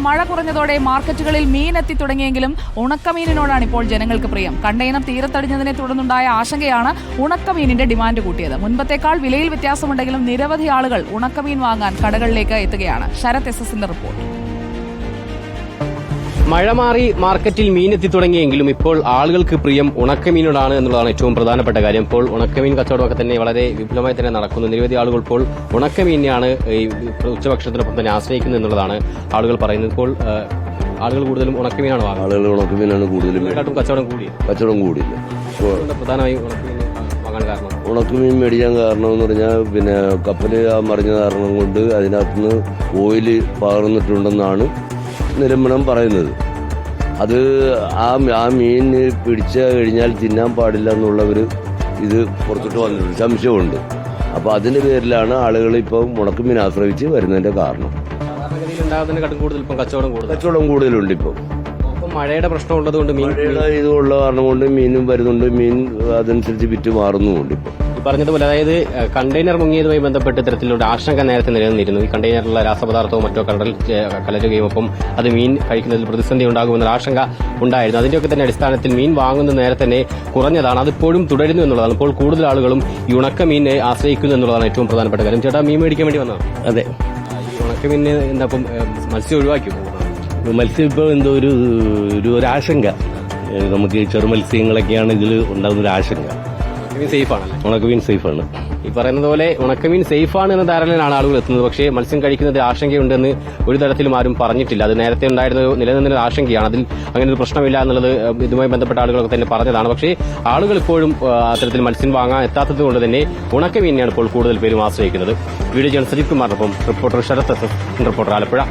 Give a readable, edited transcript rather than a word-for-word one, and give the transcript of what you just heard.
മഴ കുറഞ്ഞതോടെ മാർക്കറ്റുകളിൽ മീൻ എത്തി തുടങ്ങിയെങ്കിലും ഉണക്കമീനിനോടാണ് ഇപ്പോൾ ജനങ്ങൾക്ക് പ്രിയം. കണ്ടെയ്നർ തീരത്തടിഞ്ഞതിനെ തുടർന്നുണ്ടായ ആശങ്കയാണ് ഉണക്കമീനിന്റെ ഡിമാൻഡ് കൂട്ടിയത്. മുൻപത്തേക്കാൾ വിലയിൽ വ്യത്യാസമുണ്ടെങ്കിലും നിരവധി ആളുകൾ ഉണക്കമീൻ വാങ്ങാൻ കടകളിലേക്ക് എത്തുകയാണ്. ശരത് എസ്.എസിന്റെ റിപ്പോർട്ട്. മഴ മാറി മാർക്കറ്റിൽ മീൻ എത്തി തുടങ്ങിയെങ്കിലും ഇപ്പോൾ ആളുകൾക്ക് പ്രിയം ഉണക്കമീനോടാണ് എന്നുള്ളതാണ് ഏറ്റവും പ്രധാനപ്പെട്ട കാര്യം. ഇപ്പോൾ ഉണക്കമീൻ കച്ചവടമൊക്കെ തന്നെ വളരെ വിപുലമായി തന്നെ നടക്കുന്നു. നിരവധി ആളുകൾ ഇപ്പോൾ ഉണക്കമീനെയാണ് ഈ ഉച്ചഭക്ഷണത്തിനൊപ്പം തന്നെ ആശ്രയിക്കുന്നത് എന്നുള്ളതാണ് ആളുകൾ പറയുന്നത്. ഇപ്പോൾ ആളുകൾ കൂടുതലും ഉണക്കമീനാണ് വാങ്ങുന്നത്. ആളുകൾ ഉണക്കമീനാണ് കൂടുതലും കച്ചവടം കൂടിയില്ല. പ്രധാനമായും ഉണക്കമീൻ വാങ്ങാൻ കാരണം ഉണക്കമീൻ മേടിക്കാൻ കാരണം എന്ന് പറഞ്ഞാൽ പിന്നെ കപ്പല് മറിഞ്ഞ കാരണം കൊണ്ട് അതിനകത്തുനിന്ന് ഓയില് പകർന്നിട്ടുണ്ടെന്നാണ് നിരമ്പണം പറയുന്നത്. അത് ആ മീൻ പിടിച്ചു കഴിഞ്ഞാൽ തിന്നാൻ പാടില്ല എന്നുള്ളവർ ഇത് പുറത്തോട്ട് വന്നിട്ടുണ്ട്, സംശയമുണ്ട്. അപ്പോൾ അതിന്റെ പേരിലാണ് ആളുകൾ ഇപ്പം ഉണക്കമീൻ ആശ്രയിച്ച് വരുന്നതിന്റെ കാരണം. കച്ചവടം കൂടുതലുണ്ട് ഇപ്പം. മഴയുടെ പ്രശ്നം ഉള്ളതുകൊണ്ട് ഇതുള്ള കാരണം കൊണ്ട് മീനും വരുന്നുണ്ട്. മീൻ അതനുസരിച്ച് വിറ്റ് മാറുന്നുമുണ്ട് ഇപ്പം. പറഞ്ഞതുപോലെ അതായത് കണ്ടെയ്നർ മുങ്ങിയതുമായി ബന്ധപ്പെട്ട് ഇത്തരത്തിലുള്ള ആശങ്ക നേരത്തെ നിലനിന്നിരുന്നു. ഈ കണ്ടെയ്നറിലുള്ള രാസപദാർത്ഥവും മറ്റോ കലരുകയും ഒപ്പം അത് മീൻ കഴിക്കുന്നതിൽ പ്രതിസന്ധി ഉണ്ടാകുമെന്ന ആശങ്ക ഉണ്ടായിരുന്നു. അതിന്റെയൊക്കെ തന്നെ അടിസ്ഥാനത്തിൽ മീൻ വാങ്ങുന്ന നേരെ തന്നെ കുറഞ്ഞതാണ്. അതിപ്പോഴും തുടരുന്നു എന്നുള്ളതാണ്. ഇപ്പോൾ കൂടുതൽ ആളുകളും ഈ ഉണക്കമീനെ ആശ്രയിക്കുന്നു എന്നുള്ളതാണ് ഏറ്റവും പ്രധാനപ്പെട്ട കാര്യം. ചേട്ടാ, മീൻ മേടിക്കാൻ വേണ്ടി വന്നതാണ്? അതെ. ഈ ഉണക്കമീനെ എന്താ ഇപ്പം മത്സ്യം ഒഴിവാക്കി? മത്സ്യം ഇപ്പോൾ എന്തോ ഒരു ആശങ്ക, നമുക്ക് ചെറു മത്സ്യങ്ങളൊക്കെയാണ് ഇതിൽ ഉണ്ടാകുന്ന ഒരു ആശങ്ക. ഉണക്കമീൻ സേഫാണ്. ഈ പറയുന്നത് പോലെ ഉണക്കമീൻ സേഫാണ് എന്ന ധാരണയിലാണ് ആളുകൾ എത്തുന്നത്. പക്ഷേ മത്സ്യം കഴിക്കുന്നതിൽ ആശങ്കയുണ്ടെന്ന് ഒരു തരത്തിലും ആരും പറഞ്ഞിട്ടില്ല. അത് നേരത്തെ ഉണ്ടായിരുന്ന നിലനിന്നൊരു ആശങ്കയാണ്. അതിൽ അങ്ങനെ ഒരു പ്രശ്നമില്ല എന്നുള്ളത് ഇതുമായി ബന്ധപ്പെട്ട ആളുകളൊക്കെ തന്നെ പറഞ്ഞതാണ്. പക്ഷേ ആളുകൾ ഇപ്പോഴും അത്തരത്തിൽ മത്സ്യം വാങ്ങാൻ എത്താത്തത് കൊണ്ട് തന്നെ ഉണക്കമീനെയാണ് ഇപ്പോൾ കൂടുതൽ പേരും ആശ്രയിക്കുന്നത്. വീഡിയോ ജേർണലിസ്റ്റ് സജിത് കുമാറിനൊപ്പം reporter Sarath SS, reporter Alappuzha.